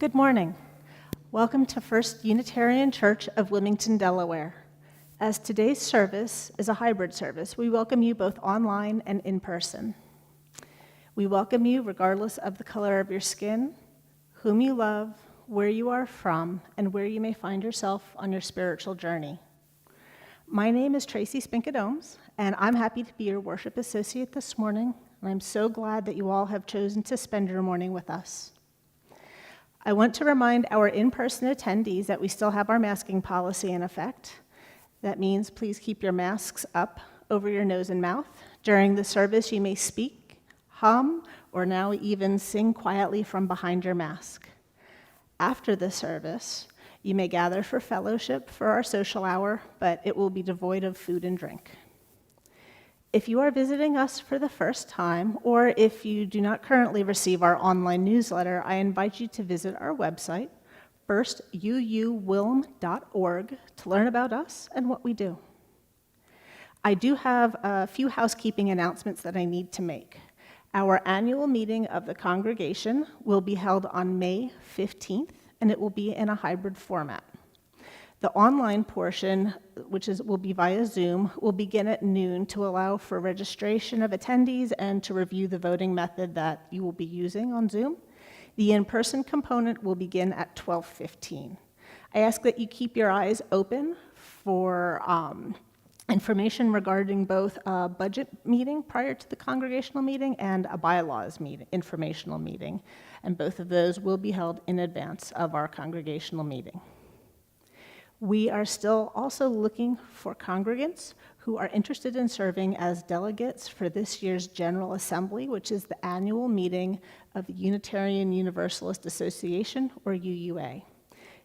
Good morning. Welcome to First Unitarian Church of Wilmington, Delaware. As today's service is a hybrid service, we welcome you both online and in person. We welcome you regardless of the color of your skin, whom you love, where you are from, and where you may find yourself on your spiritual journey. My name is Tracy Spinkett-Ohms, and I'm happy to be your worship associate this morning, and I'm so glad that you all have chosen to spend your morning with us. I want to remind our in-person attendees that we still have our masking policy in effect. That means please keep your masks up over your nose and mouth. During the service, you may speak, hum, or now even sing quietly from behind your mask. After the service, you may gather for fellowship for our social hour, but it will be devoid of food and drink. If you are visiting us for the first time, or if you do not currently receive our online newsletter, I invite you to visit our website, firstuuwilm.org, to learn about us and what we do. I do have a few housekeeping announcements that I need to make. Our annual meeting of the congregation will be held on May 15th, and it will be in a hybrid format. The online portion, which will be via Zoom, will begin at noon to allow for registration of attendees and to review the voting method that you will be using on Zoom. The in-person component will begin at 12:15. I ask that you keep your eyes open for information regarding both a budget meeting prior to the congregational meeting and a bylaws meeting, informational meeting, and both of those will be held in advance of our congregational meeting. We are still also looking for congregants who are interested in serving as delegates for this year's General Assembly, which is the annual meeting of the Unitarian Universalist Association, or UUA.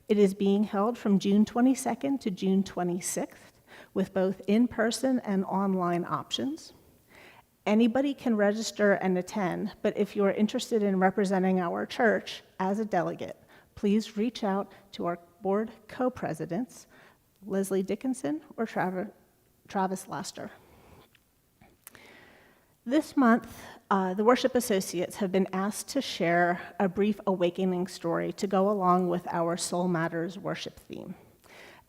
It is being held from June 22nd to June 26th, with both in-person and online options. Anybody can register and attend, but if you are interested in representing our church as a delegate, please reach out to our board co-presidents, Leslie Dickinson or Travis Laster. This month, the worship associates have been asked to share a brief awakening story to go along with our Soul Matters worship theme.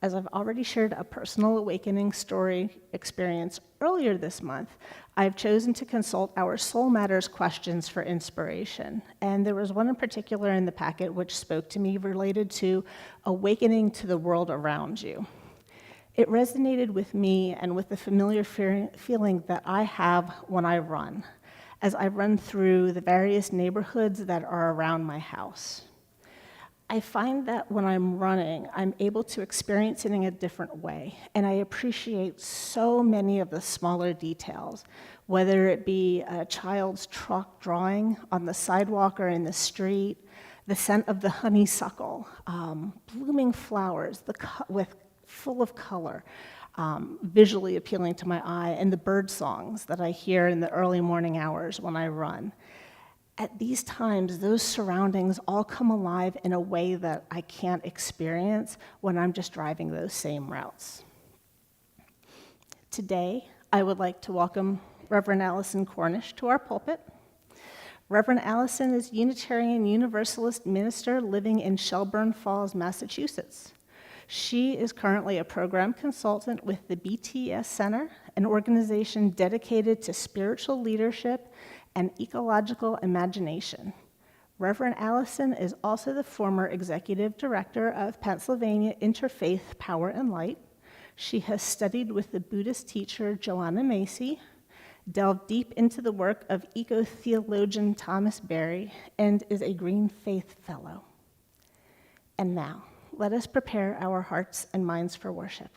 As I've already shared a personal awakening story experience earlier this month, I've chosen to consult our Soul Matters questions for inspiration. And there was one in particular in the packet which spoke to me related to awakening to the world around you. It resonated with me and with the familiar feeling that I have when I run, as I run through the various neighborhoods that are around my house. I find that when I'm running, I'm able to experience it in a different way, and I appreciate so many of the smaller details, whether it be a child's chalk drawing on the sidewalk or in the street, the scent of the honeysuckle, blooming flowers full of color, visually appealing to my eye, and the bird songs that I hear in the early morning hours when I run. At these times, those surroundings all come alive in a way that I can't experience when I'm just driving those same routes. Today, I would like to welcome Reverend Alison Cornish to our pulpit. Reverend Alison is Unitarian Universalist minister living in Shelburne Falls, Massachusetts. She is currently a program consultant with the BTS Center, an organization dedicated to spiritual leadership and ecological imagination. Reverend Alison is also the former executive director of Pennsylvania Interfaith Power and Light. She has studied with the Buddhist teacher Joanna Macy, delved deep into the work of eco-theologian Thomas Berry, and is a Green Faith Fellow. And now, let us prepare our hearts and minds for worship.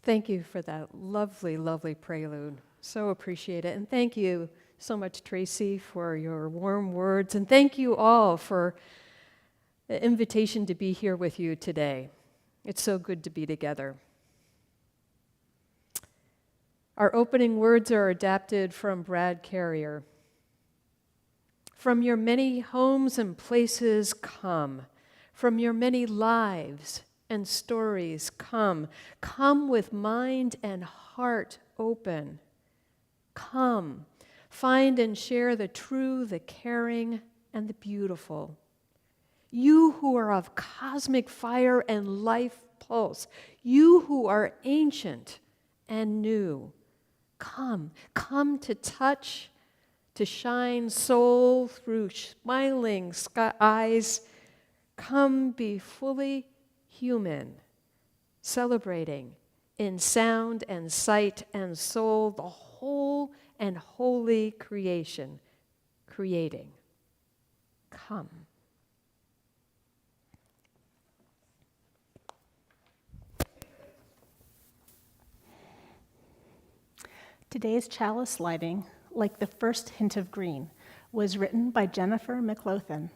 Thank you for that lovely, lovely prelude. So appreciate it. And thank you so much, Tracy, for your warm words. And thank you all for the invitation to be here with you today. It's so good to be together. Our opening words are adapted from Brad Carrier. From your many homes and places, come. From your many lives and stories, come. Come with mind and heart open. Come. Find and share the true, the caring, and the beautiful. You who are of cosmic fire and life pulse, you who are ancient and new, come. Come to touch, to shine soul through smiling eyes. Come be fully human, celebrating in sound and sight and soul the whole and holy creation, creating. Come. Today's chalice lighting, like the first hint of green, was written by Jennifer McLaughlin.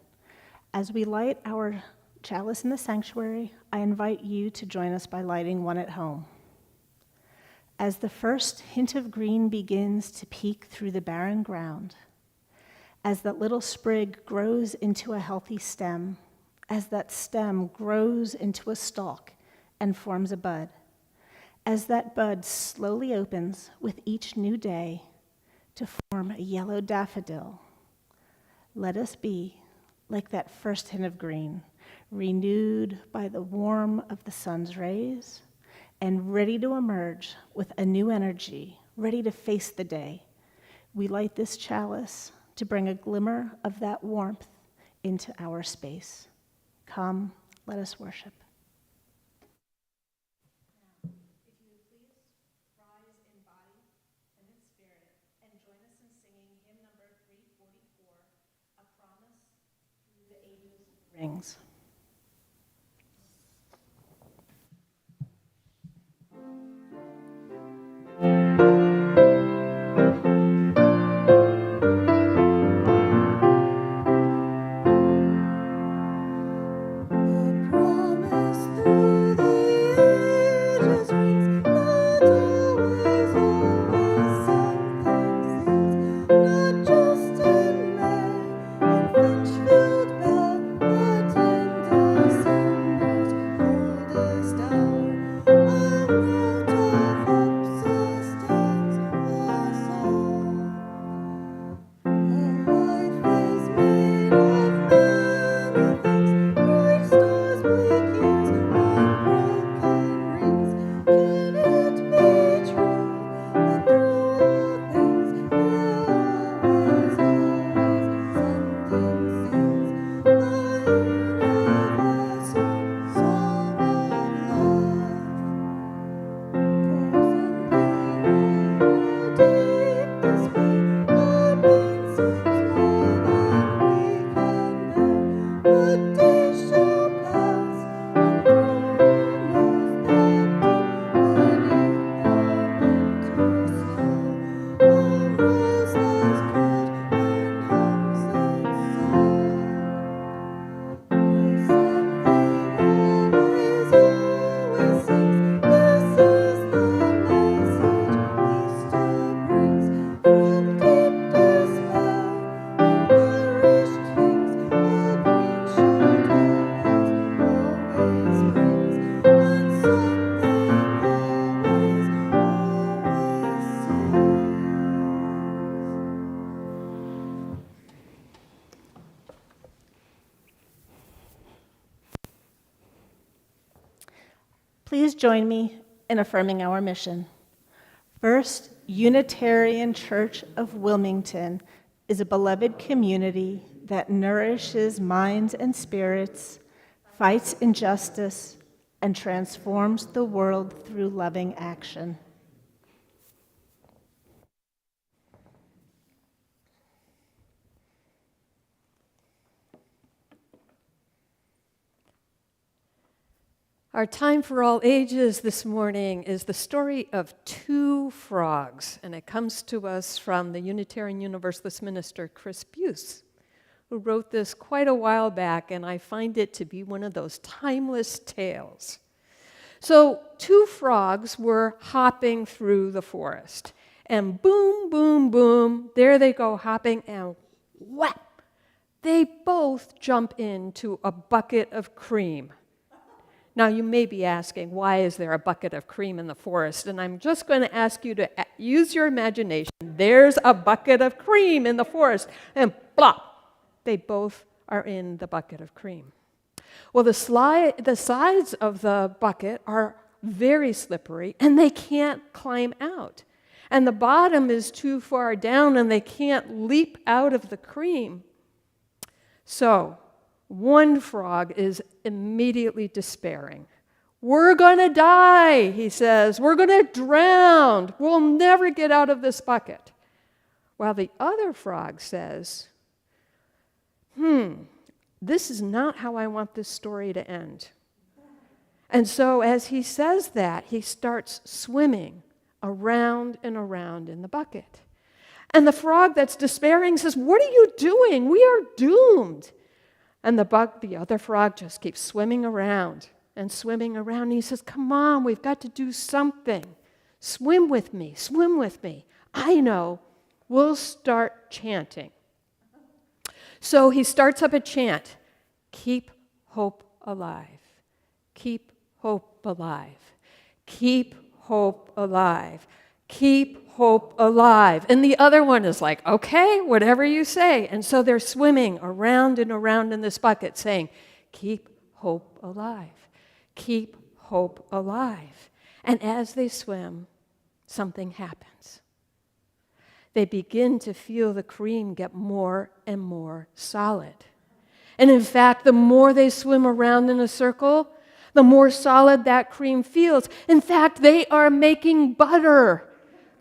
As we light our chalice in the sanctuary, I invite you to join us by lighting one at home. As the first hint of green begins to peek through the barren ground, as that little sprig grows into a healthy stem, as that stem grows into a stalk and forms a bud, as that bud slowly opens with each new day to form a yellow daffodil, let us be like that first hint of green, renewed by the warmth of the sun's rays, and ready to emerge with a new energy, ready to face the day. We light this chalice to bring a glimmer of that warmth into our space. Come, let us worship. Now, if you would please rise in body and in spirit and join us in singing hymn number 344, A Promise Through the Ages Rings. Please join me in affirming our mission. First Unitarian Church of Wilmington is a beloved community that nourishes minds and spirits, fights injustice, and transforms the world through loving action. Our time for all ages this morning is the story of two frogs, and it comes to us from the Unitarian Universalist minister Chris Buse, who wrote this quite a while back, and I find it to be one of those timeless tales. So, two frogs were hopping through the forest, and boom, boom, boom, there they go hopping, and whap! They both jump into a bucket of cream. Now, you may be asking, why is there a bucket of cream in the forest? And I'm just going to ask you to use your imagination. There's a bucket of cream in the forest, and plop, they both are in the bucket of cream. Well, the sides of the bucket are very slippery, and they can't climb out. And the bottom is too far down, and they can't leap out of the cream. So, one frog is immediately despairing. We're going to die, he says. We're going to drown. We'll never get out of this bucket. While the other frog says, this is not how I want this story to end. And so as he says that, he starts swimming around and around in the bucket. And the frog that's despairing says, what are you doing? We are doomed. And the other frog just keeps swimming around and swimming around. And he says, come on, we've got to do something. Swim with me, swim with me. I know, we'll start chanting. So he starts up a chant, keep hope alive, keep hope alive, keep hope alive, keep hope alive. And the other one is like, okay, whatever you say. And so they're swimming around and around in this bucket saying, keep hope alive, keep hope alive. And as they swim, something happens. They begin to feel the cream get more and more solid. And in fact, the more they swim around in a circle, the more solid that cream feels. In fact, they are making butter.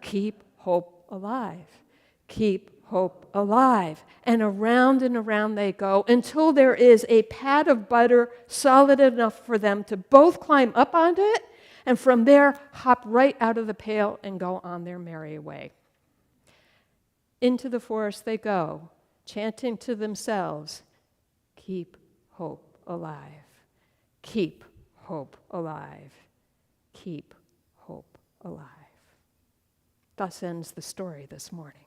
Keep hope alive. Keep hope alive. And around they go until there is a pad of butter solid enough for them to both climb up onto it, and from there hop right out of the pail and go on their merry way. Into the forest they go, chanting to themselves, keep hope alive. Keep hope alive. Keep hope alive. Thus ends the story this morning.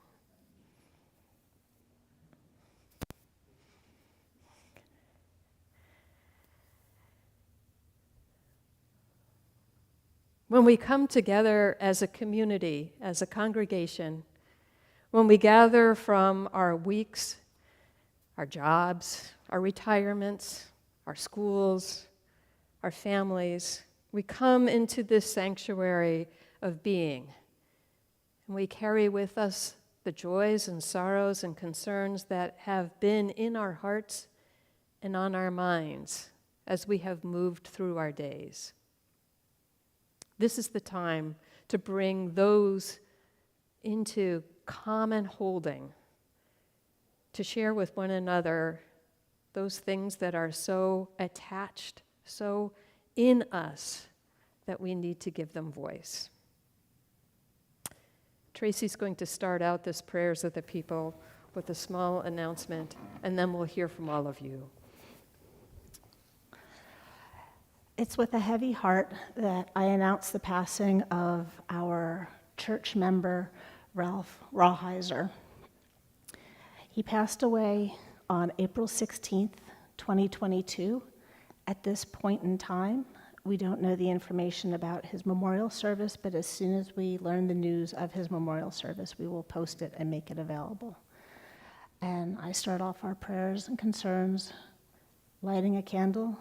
When we come together as a community, as a congregation, when we gather from our weeks, our jobs, our retirements, our schools, our families, we come into this sanctuary of being. And we carry with us the joys and sorrows and concerns that have been in our hearts and on our minds as we have moved through our days. This is the time to bring those into common holding, to share with one another those things that are so attached, so in us, that we need to give them voice. Tracy's going to start out this Prayers of the People with a small announcement, and then we'll hear from all of you. It's with a heavy heart that I announce the passing of our church member, Ralph Rawheiser. He passed away on April 16th, 2022. At this point in time, we don't know the information about his memorial service, but as soon as we learn the news of his memorial service, we will post it and make it available. And I start off our prayers and concerns, lighting a candle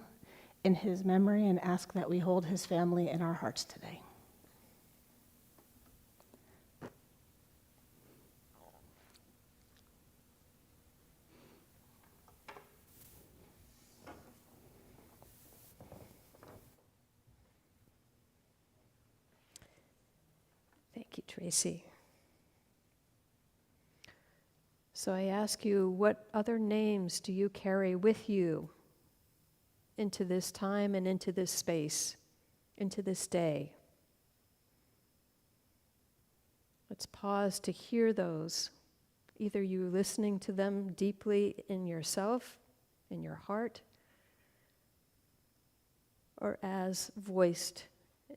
in his memory, and ask that we hold his family in our hearts today. Thank you, Tracy. So I ask you, what other names do you carry with you into this time and into this space, into this day. Let's pause to hear those, either you listening to them deeply in yourself, in your heart, or as voiced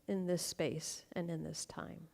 in this space and in this time.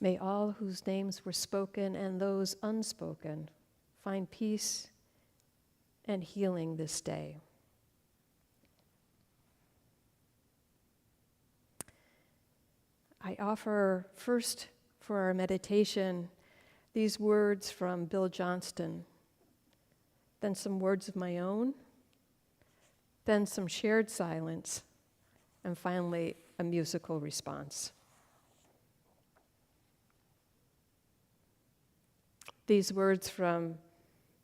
May all whose names were spoken and those unspoken find peace and healing this day. I offer first for our meditation these words from Bill Johnston, then some words of my own, then some shared silence, and finally a musical response. These words from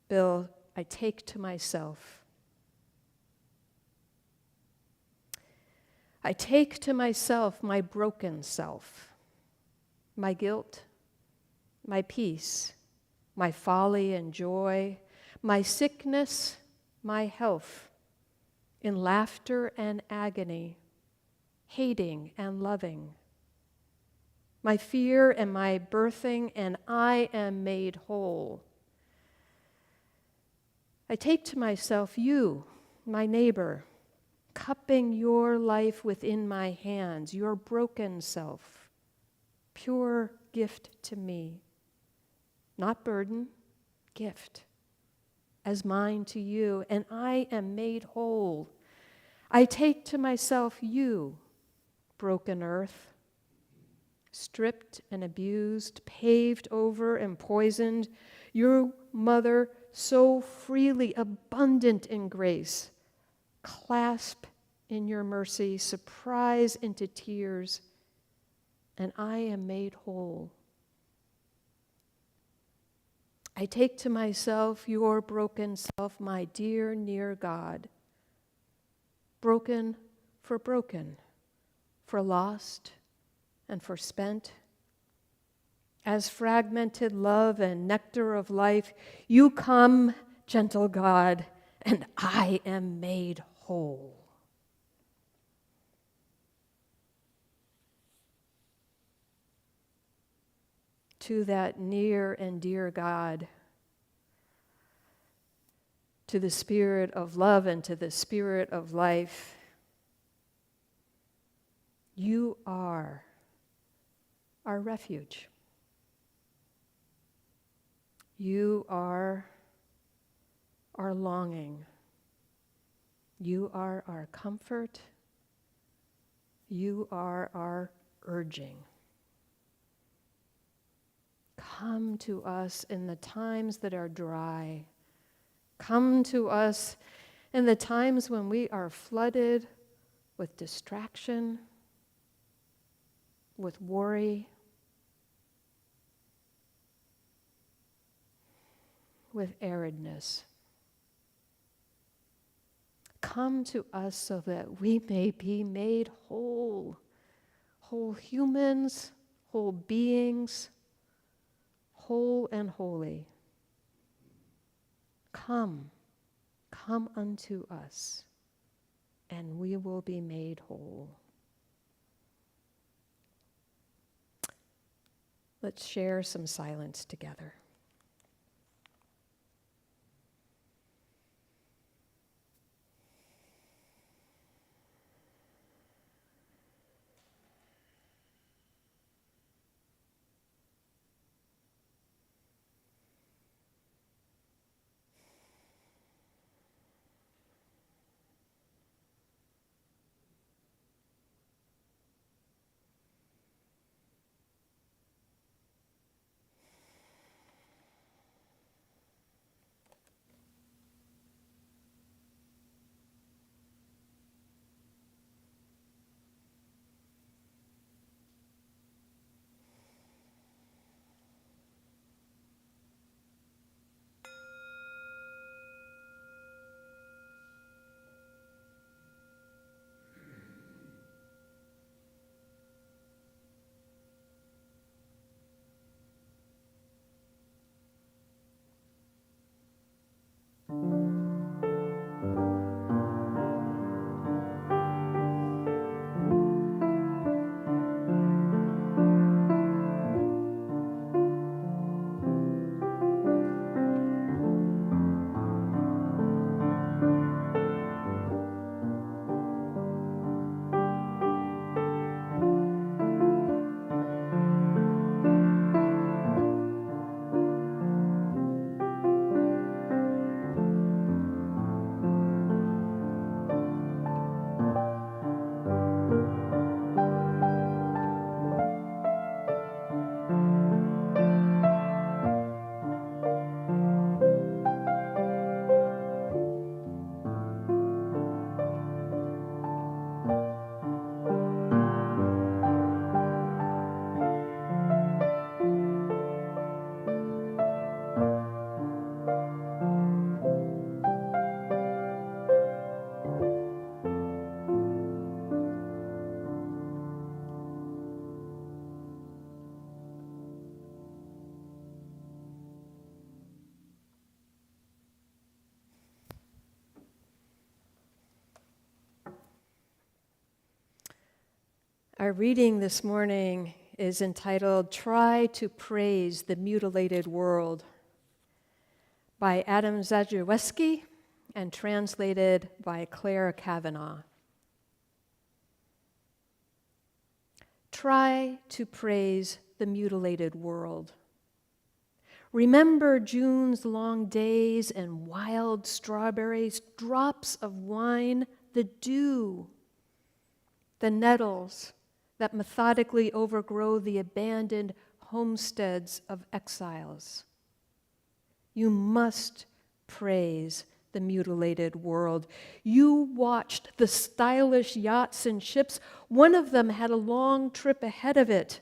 Bill, I take to myself. I take to myself my broken self, my guilt, my peace, my folly and joy, my sickness, my health, in laughter and agony, hating and loving, my fear and my birthing, and I am made whole. I take to myself you, my neighbor, cupping your life within my hands, your broken self, pure gift to me, not burden, gift, as mine to you, and I am made whole. I take to myself you, broken earth, stripped and abused, paved over and poisoned, your mother so freely abundant in grace, clasp in your mercy, surprise into tears, and I am made whole. I take to myself your broken self, my dear, near God, broken, for lost, and for spent. As fragmented love and nectar of life, you come, gentle God, and I am made whole. To that near and dear God, to the Spirit of love and to the Spirit of life, you are our refuge. You are our longing. You are our comfort. You are our urging. Come to us in the times that are dry. Come to us in the times when we are flooded with distraction, with worry, with aridness. Come to us so that we may be made whole, whole humans, whole beings, whole and holy. Come unto us, and we will be made whole. Let's share some silence together. Our reading this morning is entitled Try to Praise the Mutilated World by Adam Zajaweski and translated by Claire Kavanaugh. Try to praise the mutilated world. Remember June's long days and wild strawberries, drops of wine, the dew, the nettles that methodically overgrow the abandoned homesteads of exiles. You must praise the mutilated world. You watched the stylish yachts and ships. One of them had a long trip ahead of it,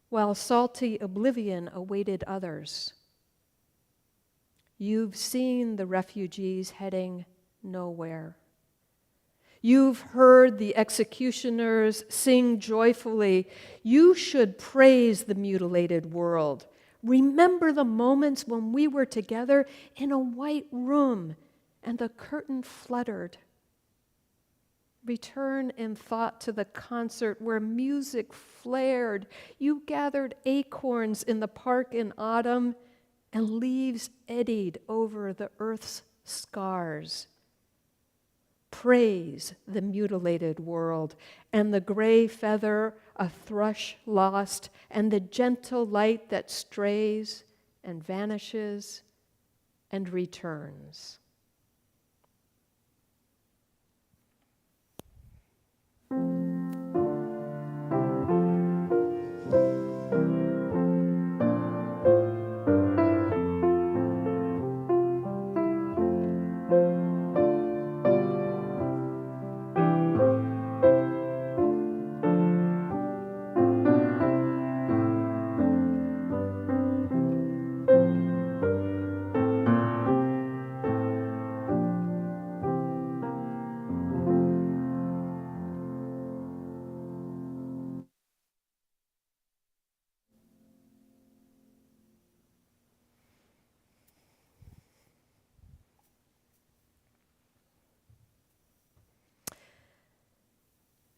while salty oblivion awaited others. You've seen the refugees heading nowhere. You've heard the executioners sing joyfully. You should praise the mutilated world. Remember the moments when we were together in a white room and the curtain fluttered. Return in thought to the concert where music flared. You gathered acorns in the park in autumn and leaves eddied over the earth's scars. Praise the mutilated world and the gray feather a thrush lost and the gentle light that strays and vanishes and returns.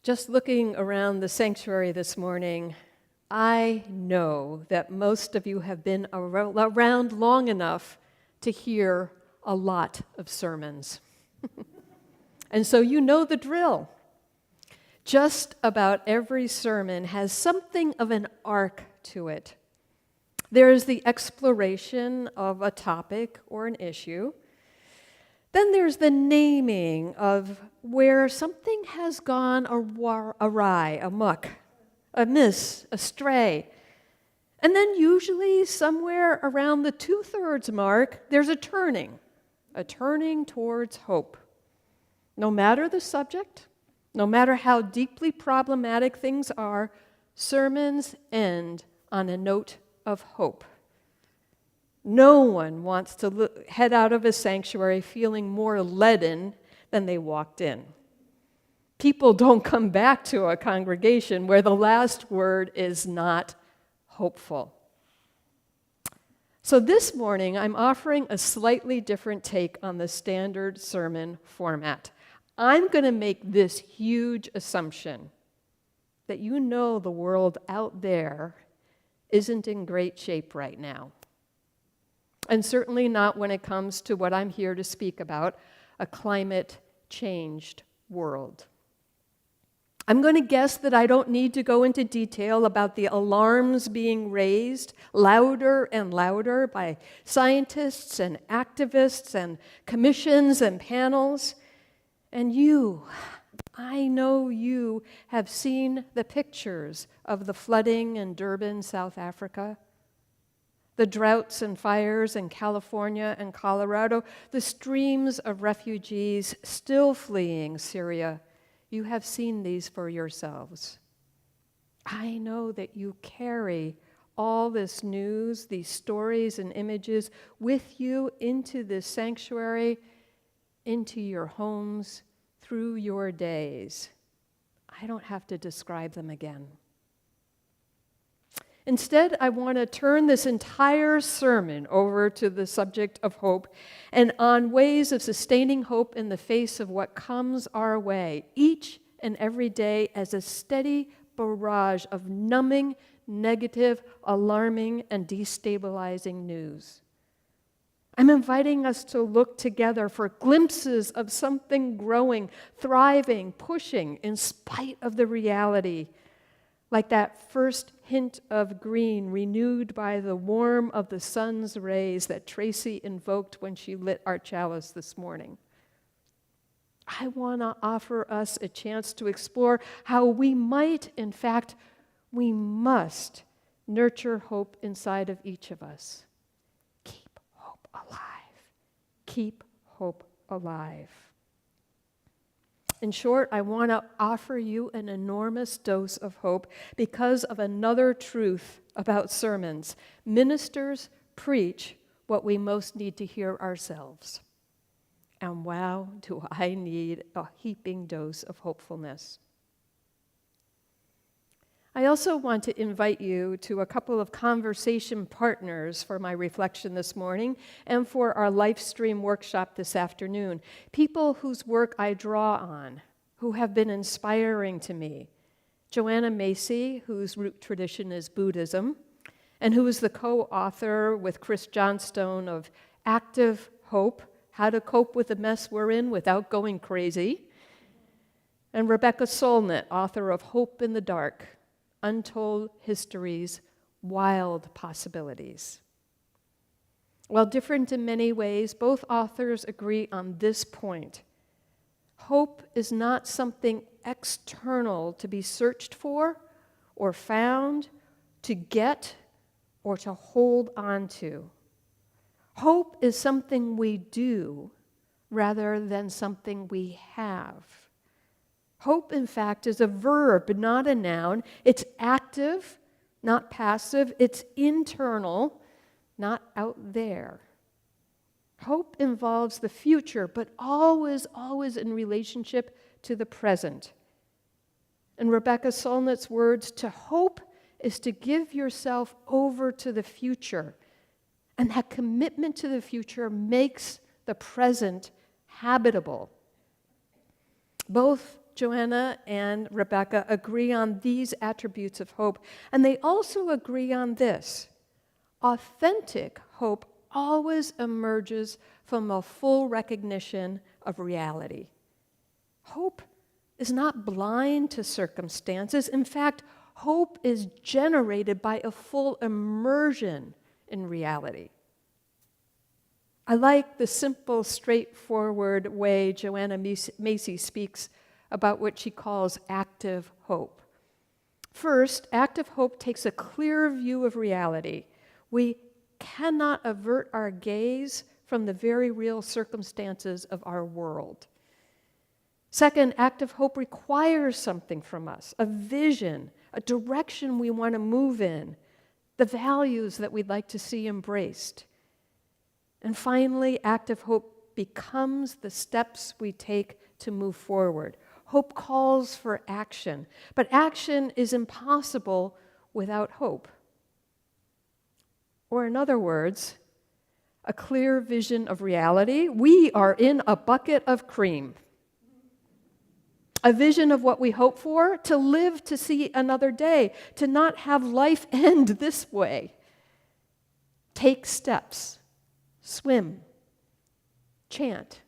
Just looking around the sanctuary this morning, I know that most of you have been around long enough to hear a lot of sermons. And so you know the drill. Just about every sermon has something of an arc to it. There is the exploration of a topic or an issue. Then there's the naming of where something has gone awry, amuck, amiss, astray. And then usually somewhere around the 2/3 mark, there's a turning towards hope. No matter the subject, no matter how deeply problematic things are, sermons end on a note of hope. No one wants to head out of a sanctuary feeling more leaden than they walked in. People don't come back to a congregation where the last word is not hopeful. So this morning, I'm offering a slightly different take on the standard sermon format. I'm going to make this huge assumption that you know the world out there isn't in great shape right now. And certainly not when it comes to what I'm here to speak about, a climate-changed world. I'm going to guess that I don't need to go into detail about the alarms being raised louder and louder by scientists and activists and commissions and panels. And you, I know you have seen the pictures of the flooding in Durban, South Africa, the droughts and fires in California and Colorado, the streams of refugees still fleeing Syria. You have seen these for yourselves. I know that you carry all this news, these stories and images with you into this sanctuary, into your homes, through your days. I don't have to describe them again. Instead, I want to turn this entire sermon over to the subject of hope and on ways of sustaining hope in the face of what comes our way each and every day as a steady barrage of numbing, negative, alarming, and destabilizing news. I'm inviting us to look together for glimpses of something growing, thriving, pushing in spite of the reality, like that first hint of green renewed by the warmth of the sun's rays that Tracy invoked when she lit our chalice this morning. I want to offer us a chance to explore how we might, in fact, we must nurture hope inside of each of us. Keep hope alive. Keep hope alive. In short, I want to offer you an enormous dose of hope because of another truth about sermons. Ministers preach what we most need to hear ourselves. And wow, do I need a heaping dose of hopefulness. I also want to invite you to a couple of conversation partners for my reflection this morning and for our live stream workshop this afternoon. People whose work I draw on, who have been inspiring to me. Joanna Macy, whose root tradition is Buddhism, and who is the co-author with Chris Johnstone of Active Hope, How to Cope with the Mess We're In Without Going Crazy. And Rebecca Solnit, author of Hope in the Dark, Untold Histories, Wild Possibilities. While different in many ways, both authors agree on this point. Hope is not something external to be searched for or found, to get, or to hold on to. Hope is something we do rather than something we have. Hope, in fact, is a verb, not a noun. It's active, not passive. It's internal, not out there. Hope involves the future, but always, always in relationship to the present. In Rebecca Solnit's words, to hope is to give yourself over to the future. And that commitment to the future makes the present habitable. Both Joanna and Rebecca agree on these attributes of hope, and they also agree on this. Authentic hope always emerges from a full recognition of reality. Hope is not blind to circumstances. In fact, hope is generated by a full immersion in reality. I like the simple, straightforward way Joanna Macy speaks about what she calls active hope. First, active hope takes a clear view of reality. We cannot avert our gaze from the very real circumstances of our world. Second, active hope requires something from us, a vision, a direction we want to move in, the values that we'd like to see embraced. And finally, active hope becomes the steps we take to move forward. Hope calls for action, but action is impossible without hope. Or in other words, a clear vision of reality. We are in a bucket of cream. A vision of what we hope for, to live to see another day, to not have life end this way. Take steps, swim, chant,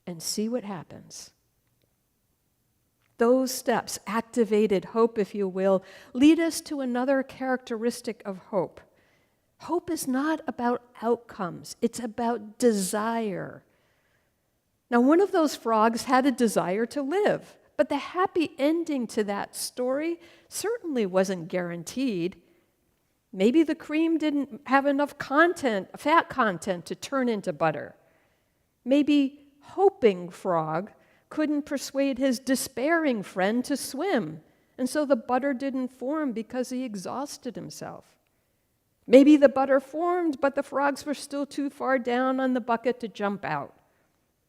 and see what happens. Those steps, activated hope, if you will, lead us to another characteristic of hope. Hope is not about outcomes, it's about desire. Now, one of those frogs had a desire to live, but the happy ending to that story certainly wasn't guaranteed. Maybe the cream didn't have enough fat content to turn into butter. Maybe hoping frog couldn't persuade his despairing friend to swim, and so the butter didn't form because he exhausted himself. Maybe the butter formed, but the frogs were still too far down on the bucket to jump out.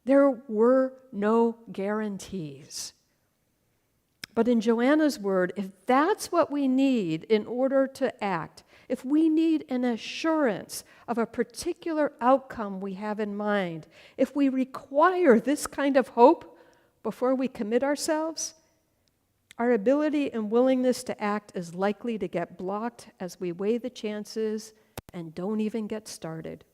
There were no guarantees. But in Joanna's word, if that's what we need in order to act, if we need an assurance of a particular outcome we have in mind, if we require this kind of hope before we commit ourselves, Our ability and willingness to act is likely to get blocked as we weigh the chances and don't even get started.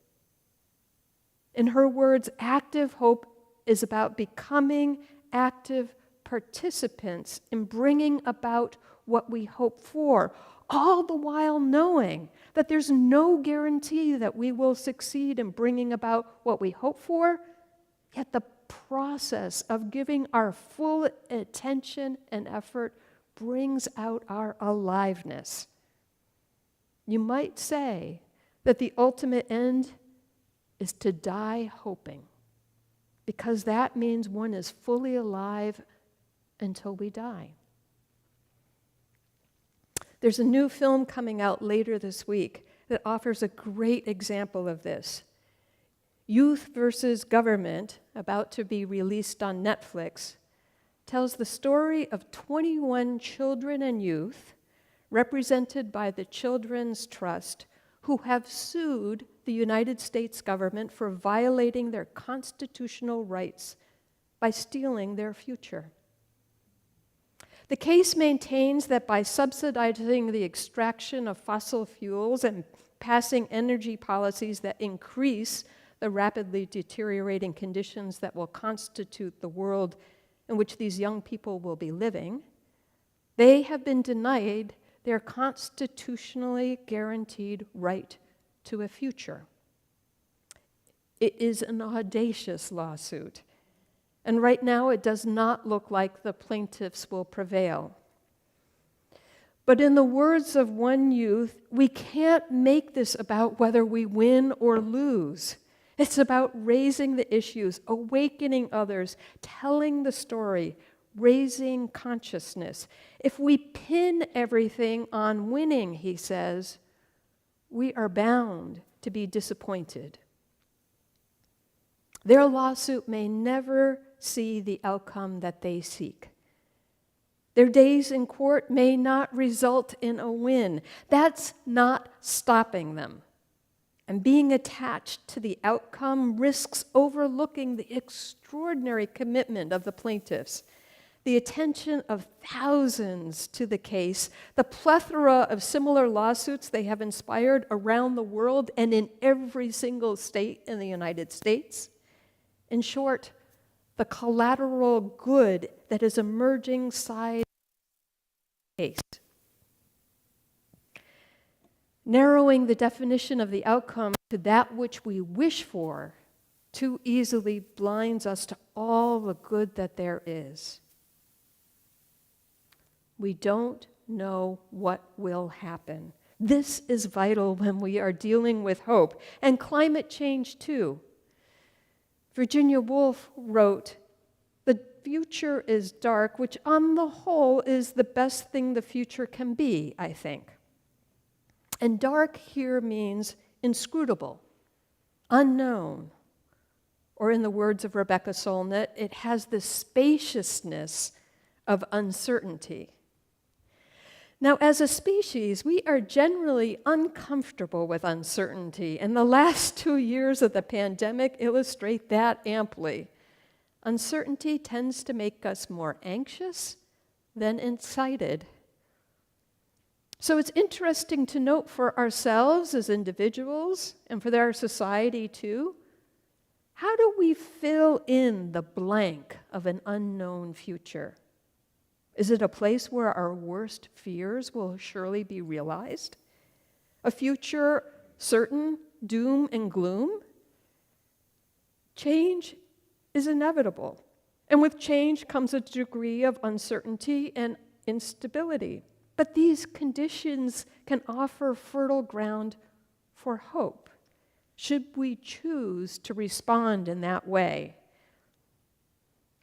In her words, active hope is about becoming active participants in bringing about what we hope for, all the while knowing that there's no guarantee that we will succeed in bringing about what we hope for, yet the process of giving our full attention and effort brings out our aliveness. You might say that the ultimate end is to die hoping, because that means one is fully alive until we die. There's a new film coming out later this week that offers a great example of this. Youth versus Government, about to be released on Netflix, tells the story of 21 children and youth, represented by the Children's Trust, who have sued the United States government for violating their constitutional rights by stealing their future. The case maintains that by subsidizing the extraction of fossil fuels and passing energy policies that increase the rapidly deteriorating conditions that will constitute the world in which these young people will be living, they have been denied their constitutionally guaranteed right to a future. It is an audacious lawsuit, and right now it does not look like the plaintiffs will prevail. But in the words of one youth, we can't make this about whether we win or lose. It's about raising the issues, awakening others, telling the story, raising consciousness. If we pin everything on winning, he says, we are bound to be disappointed. Their lawsuit may never see the outcome that they seek. Their days in court may not result in a win. That's not stopping them. And being attached to the outcome risks overlooking the extraordinary commitment of the plaintiffs, the attention of thousands to the case, the plethora of similar lawsuits they have inspired around the world and in every single state in the United States. In short, the collateral good that is emerging side case. Narrowing the definition of the outcome to that which we wish for too easily blinds us to all the good that there is. We don't know what will happen. This is vital when we are dealing with hope, and climate change too. Virginia Woolf wrote, "The future is dark, which on the whole is the best thing the future can be, I think." And dark here means inscrutable, unknown, or in the words of Rebecca Solnit, it has the spaciousness of uncertainty. Now, as a species, we are generally uncomfortable with uncertainty, and the last 2 years of the pandemic illustrate that amply. Uncertainty tends to make us more anxious than excited. So it's interesting to note for ourselves as individuals, and for our society too, how do we fill in the blank of an unknown future? Is it a place where our worst fears will surely be realized? A future certain doom and gloom? Change is inevitable, and with change comes a degree of uncertainty and instability. But these conditions can offer fertile ground for hope, should we choose to respond in that way.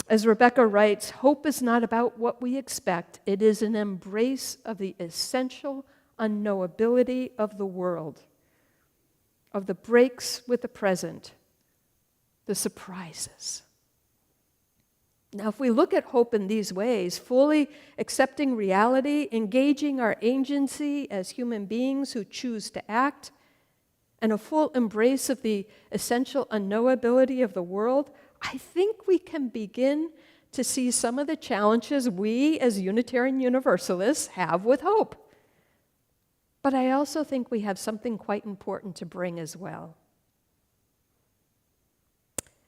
As Rebecca writes, hope is not about what we expect. It is an embrace of the essential unknowability of the world, of the breaks with the present, the surprises. Now, if we look at hope in these ways, fully accepting reality, engaging our agency as human beings who choose to act, and a full embrace of the essential unknowability of the world, I think we can begin to see some of the challenges we as Unitarian Universalists have with hope. But I also think we have something quite important to bring as well.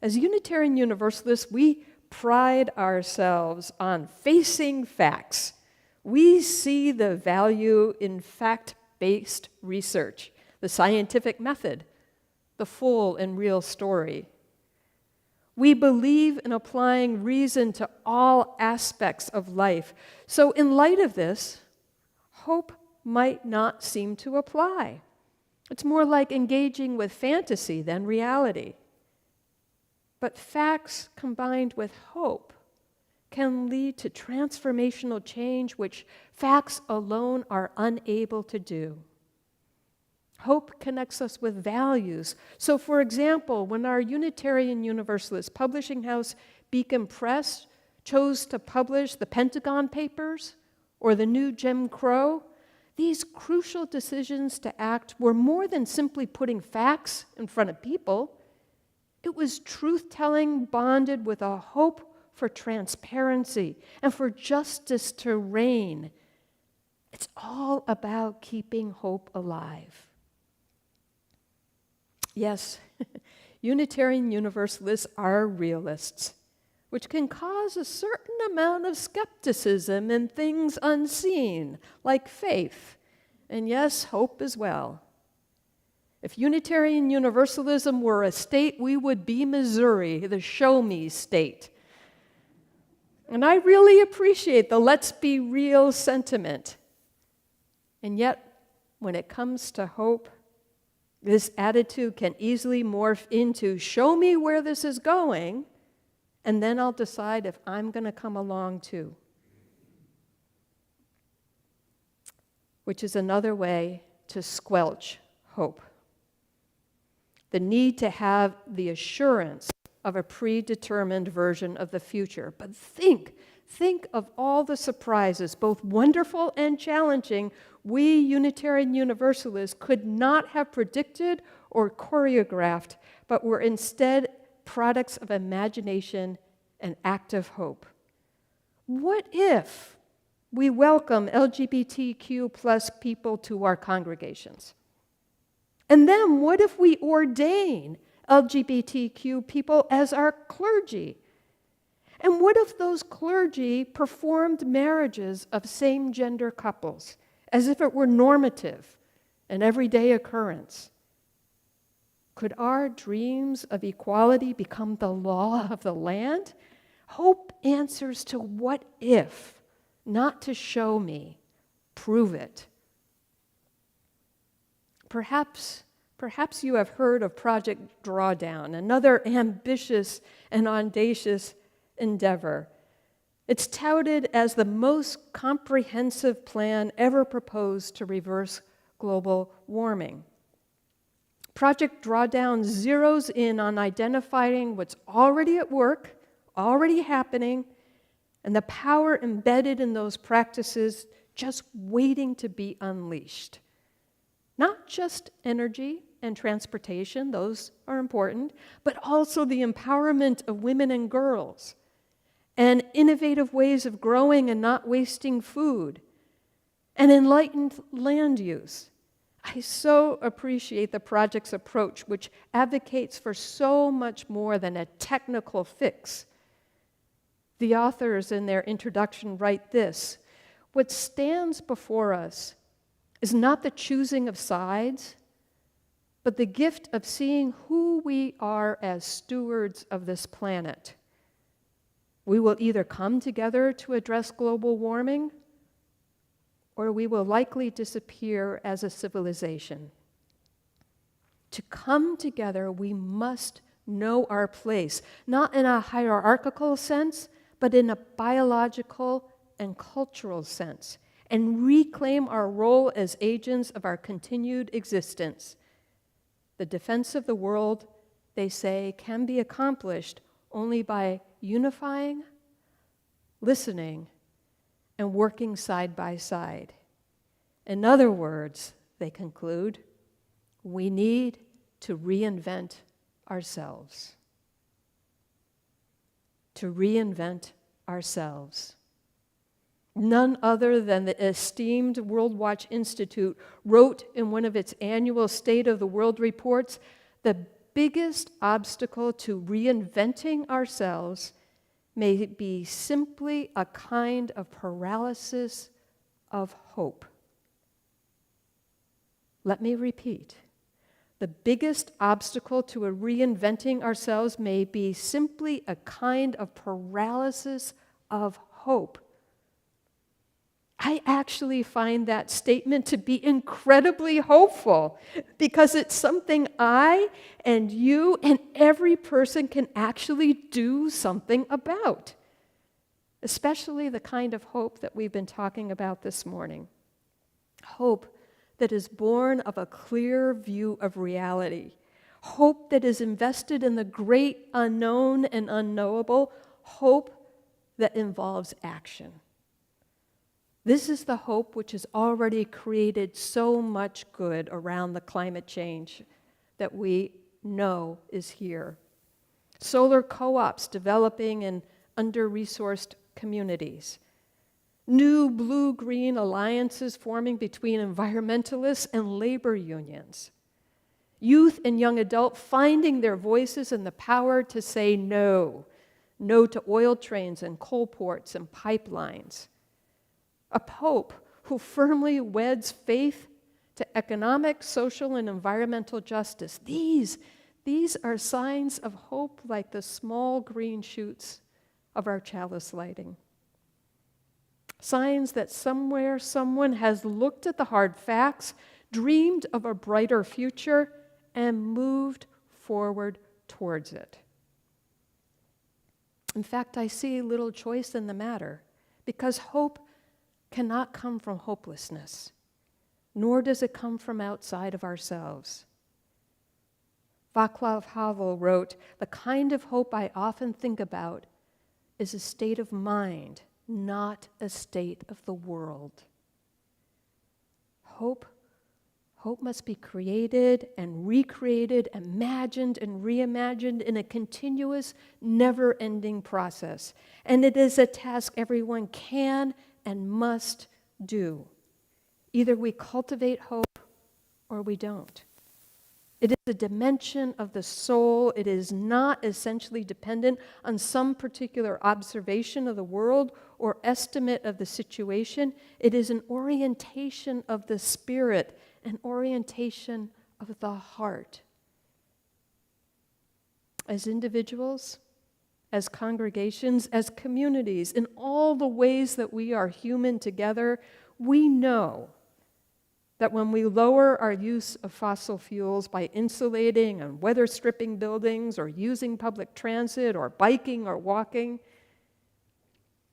As Unitarian Universalists, we pride ourselves on facing facts. We see the value in fact-based research, the scientific method, the full and real story. We believe in applying reason to all aspects of life. So in light of this, hope might not seem to apply. It's more like engaging with fantasy than reality. But facts combined with hope can lead to transformational change which facts alone are unable to do. Hope connects us with values. So, for example, when our Unitarian Universalist publishing house, Beacon Press, chose to publish the Pentagon Papers or the new Jim Crow, these crucial decisions to act were more than simply putting facts in front of people. It was truth-telling bonded with a hope for transparency and for justice to reign. It's all about keeping hope alive. Yes, Unitarian Universalists are realists, which can cause a certain amount of skepticism in things unseen, like faith, and yes, hope as well. If Unitarian Universalism were a state, we would be Missouri, the show-me state. And I really appreciate the let's be real sentiment. And yet, when it comes to hope, this attitude can easily morph into, show me where this is going, and then I'll decide if I'm going to come along too. Which is another way to squelch hope. The need to have the assurance of a predetermined version of the future. But think of all the surprises, both wonderful and challenging, we Unitarian Universalists could not have predicted or choreographed, but were instead products of imagination and active hope. What if we welcome LGBTQ plus people to our congregations? And then what if we ordain LGBTQ people as our clergy? And what if those clergy performed marriages of same-gender couples as if it were normative, an everyday occurrence? Could our dreams of equality become the law of the land? Hope answers to what if, not to show me, prove it. Perhaps you have heard of Project Drawdown, another ambitious and audacious endeavor. It's touted as the most comprehensive plan ever proposed to reverse global warming. Project Drawdown zeroes in on identifying what's already at work, already happening, and the power embedded in those practices just waiting to be unleashed. Not just energy and transportation, those are important, but also the empowerment of women and girls, and innovative ways of growing and not wasting food, and enlightened land use. I so appreciate the project's approach, which advocates for so much more than a technical fix. The authors in their introduction write this: what stands before us is not the choosing of sides, but the gift of seeing who we are as stewards of this planet. We will either come together to address global warming, or we will likely disappear as a civilization. To come together, we must know our place, not in a hierarchical sense, but in a biological and cultural sense, and reclaim our role as agents of our continued existence. The defense of the world, they say, can be accomplished only by unifying, listening, and working side by side. In other words, they conclude, we need to reinvent ourselves. To reinvent ourselves. None other than the esteemed World Watch Institute wrote in one of its annual State of the World reports, the biggest obstacle to reinventing ourselves may be simply a kind of paralysis of hope. Let me repeat. The biggest obstacle to reinventing ourselves may be simply a kind of paralysis of hope. I actually find that statement to be incredibly hopeful because it's something I and you and every person can actually do something about, especially the kind of hope that we've been talking about this morning. Hope that is born of a clear view of reality. Hope that is invested in the great unknown and unknowable. Hope that involves action. This is the hope which has already created so much good around the climate change that we know is here. Solar co-ops developing in under-resourced communities. New blue-green alliances forming between environmentalists and labor unions. Youth and young adult finding their voices and the power to say no. No to oil trains and coal ports and pipelines. A pope who firmly weds faith to economic, social, and environmental justice. These are signs of hope like the small green shoots of our chalice lighting. Signs that somewhere someone has looked at the hard facts, dreamed of a brighter future, and moved forward towards it. In fact, I see little choice in the matter because hope cannot come from hopelessness, nor does it come from outside of ourselves. Václav Havel wrote, "The kind of hope I often think about is a state of mind, not a state of the world." Hope must be created and recreated, imagined and reimagined in a continuous, never-ending process. And it is a task everyone can and must do. Either we cultivate hope or we don't. It is a dimension of the soul. It is not essentially dependent on some particular observation of the world or estimate of the situation. It is an orientation of the spirit, an orientation of the heart. As individuals, as congregations, as communities, in all the ways that we are human together, we know that when we lower our use of fossil fuels by insulating and weather stripping buildings or using public transit or biking or walking,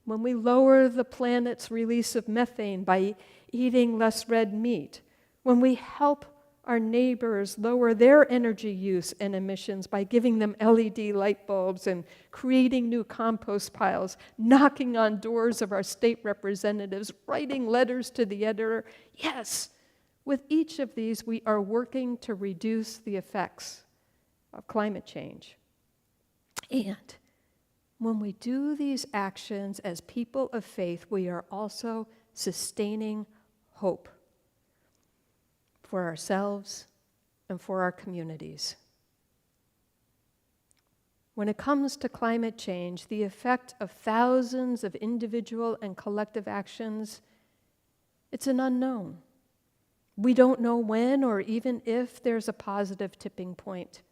when we lower the planet's release of methane by eating less red meat, when we help our neighbors lower their energy use and emissions by giving them LED light bulbs and creating new compost piles, knocking on doors of our state representatives, writing letters to the editor. Yes, with each of these, we are working to reduce the effects of climate change. And when we do these actions as people of faith, we are also sustaining hope for ourselves and for our communities. When it comes to climate change, the effect of thousands of individual and collective actions, it's an unknown. We don't know when or even if there's a positive tipping point.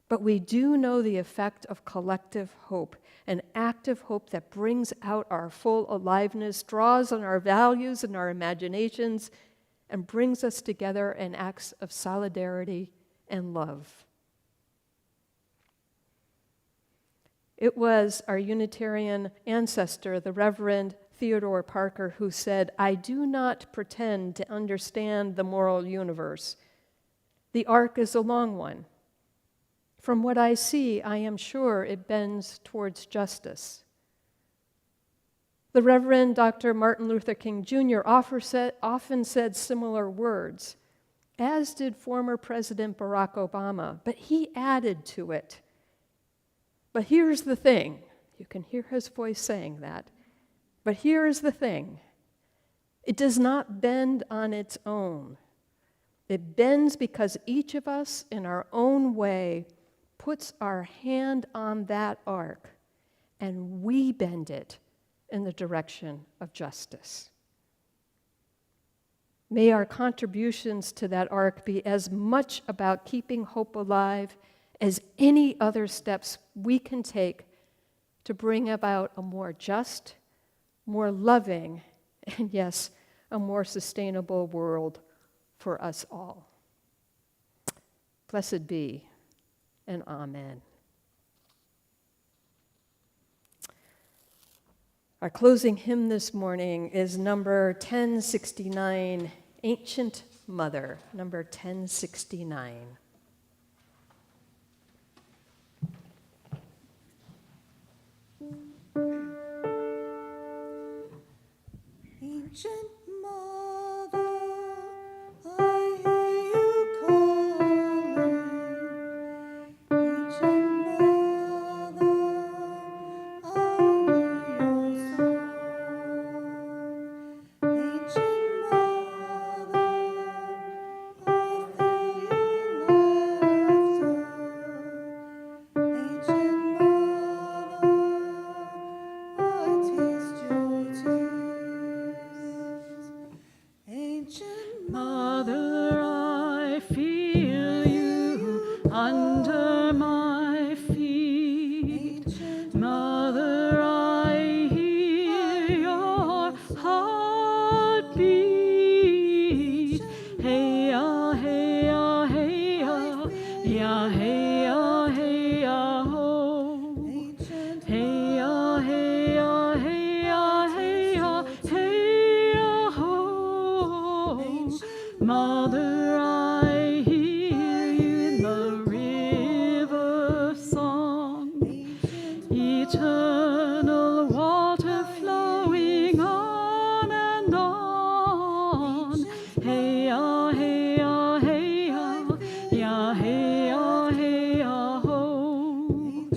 But we do know the effect of collective hope, an active hope that brings out our full aliveness, draws on our values and our imaginations, and brings us together in acts of solidarity and love. It was our Unitarian ancestor, the Reverend Theodore Parker, who said, "I do not pretend to understand the moral universe. The arc is a long one. From what I see, I am sure it bends towards justice." The Reverend Dr. Martin Luther King Jr. often said similar words, as did former President Barack Obama, but he added to it. But here's the thing. You can hear his voice saying that. But here is the thing. It does not bend on its own. It bends because each of us, in our own way, puts our hand on that arc, and we bend it in the direction of justice. May our contributions to that arc be as much about keeping hope alive as any other steps we can take to bring about a more just, more loving, and yes, a more sustainable world for us all. Blessed be, and amen. Our closing hymn this morning is number 1069, Ancient Mother, number 1069. Ancient Mother, I hear you calling. Ancient Mother, I hear your song. Ancient Mother, I feel your laughter. Ancient Mother, I taste your tears. Ancient Mother, I feel you under my feet. Ancient Mother, I hear your heartbeat. Hey ya, hey ya, hey ya, ya, hey ya, hey ya, ho. Ancient Hey ya, hey ya, hey ya, hey ya, hey ya, ho. Mother, I hear you in the river song, eternal water flowing on and on. Hey ya, hey ya, hey ya, ya, hey ya, hey ya, ho.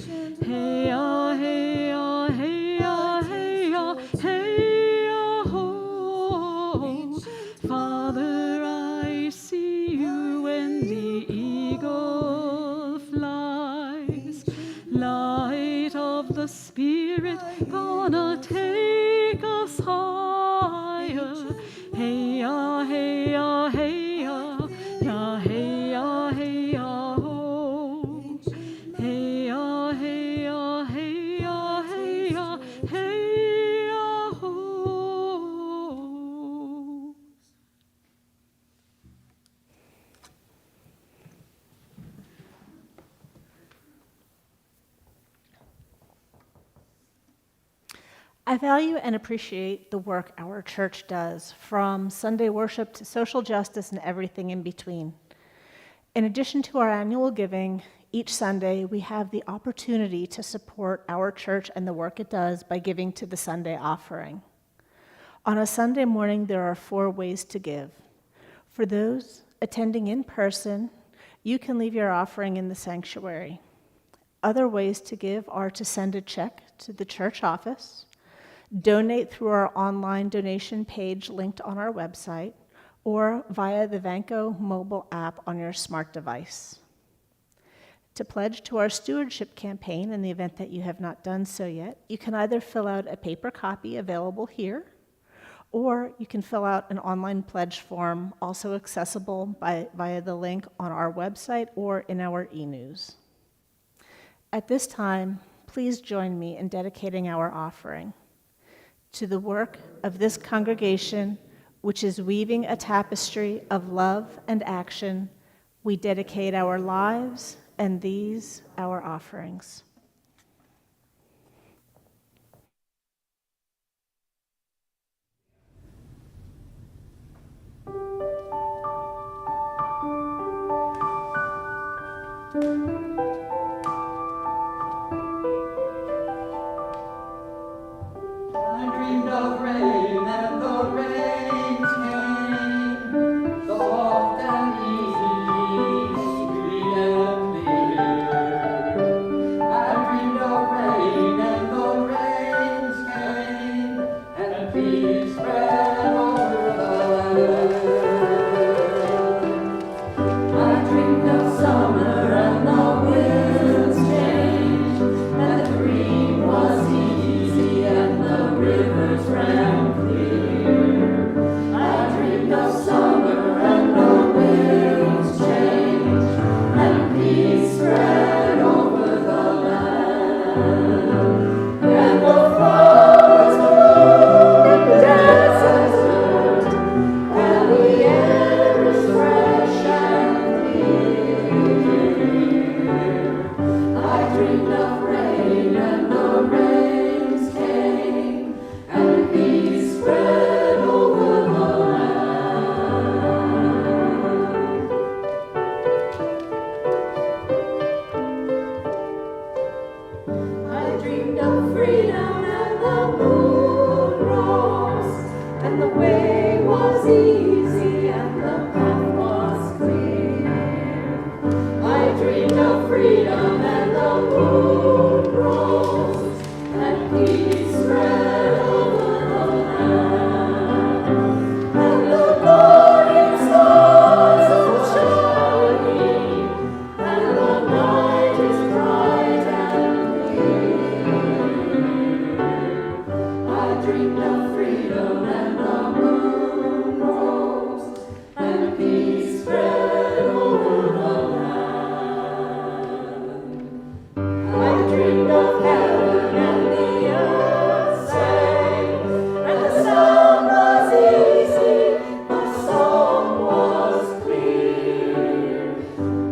Hey ya, hey ya, hey ya, hey ya, hey ya, ho. Father, I see you when the eagle flies. Light of the Spirit, gonna take us higher. Hey ya, hey ya, hey ya, ya, hey ya, hey ya, ho. Hey ya, hey ya, hey ya, hey ya, hey ya, ho. I value and appreciate the work our church does, from Sunday worship to social justice and everything in between. In addition to our annual giving, each Sunday we have the opportunity to support our church and the work it does by giving to the Sunday offering. On a Sunday morning, there are 4 ways to give. For those attending in person, you can leave your offering in the sanctuary. Other ways to give are to send a check to the church office, donate through our online donation page linked on our website, or via the Vanco mobile app on your smart device. To pledge to our stewardship campaign in the event that you have not done so yet, you can either fill out a paper copy available here, or you can fill out an online pledge form, also accessible via the link on our website or in our e-news. At this time, please join me in dedicating our offering to the work of this congregation, which is weaving a tapestry of love and action. We dedicate our lives and these our offerings. I dreamed of rain and the rain came, soft and easy, sweet and clear. way was easy and the path was clear. I dreamed of freedom and the moon rose and peace spread over the land. And the golden stars are shining and the night is bright and clear. I dreamed of freedom and the moon rose and peace spread over the land. I dreamed of heaven and the earth sang, and the sound was easy, the song was clear.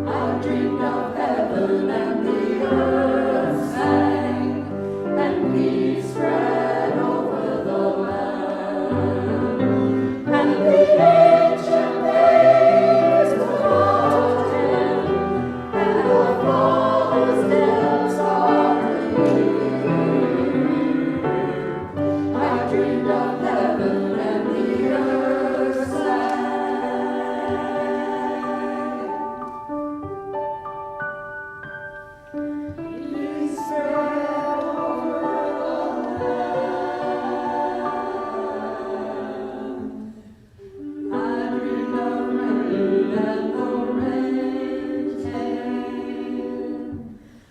I dreamed of heaven and the earth sang, and peace spread over the land. And the ancient days were golden, and the flowers' depths are clear. I dreamed of heaven and the earth sang. Peace spread over the land. I dreamed of rain and the rain came.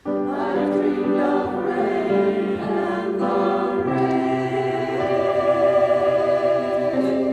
I dreamed of rain and the rain came.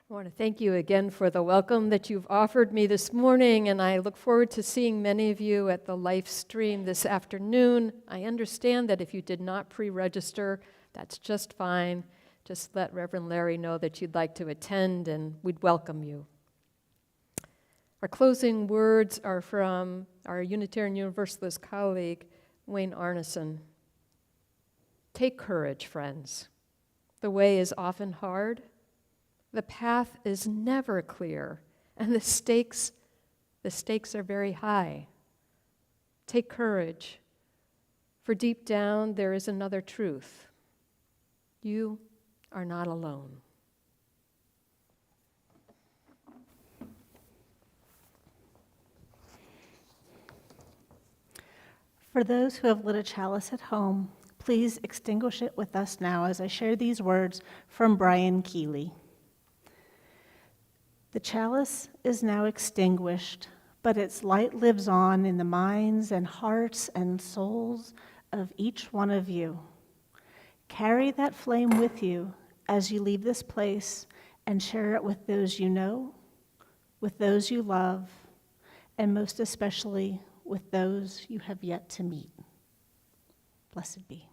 I want to thank you again for the welcome that you've offered me this morning, and I look forward to seeing many of you at the live stream this afternoon. I understand that if you did not pre-register, that's just fine. Just let Reverend Larry know that you'd like to attend, and we'd welcome you. Our closing words are from our Unitarian Universalist colleague, Wayne Arneson. Take courage, friends. The way is often hard. The path is never clear, and the stakes are very high. Take courage, for deep down there is another truth. You are not alone. For those who have lit a chalice at home, please extinguish it with us now as I share these words from Brian Keeley. The chalice is now extinguished, but its light lives on in the minds and hearts and souls of each one of you. Carry that flame with you as you leave this place and share it with those you know, with those you love, and most especially with those you have yet to meet. Blessed be.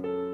you.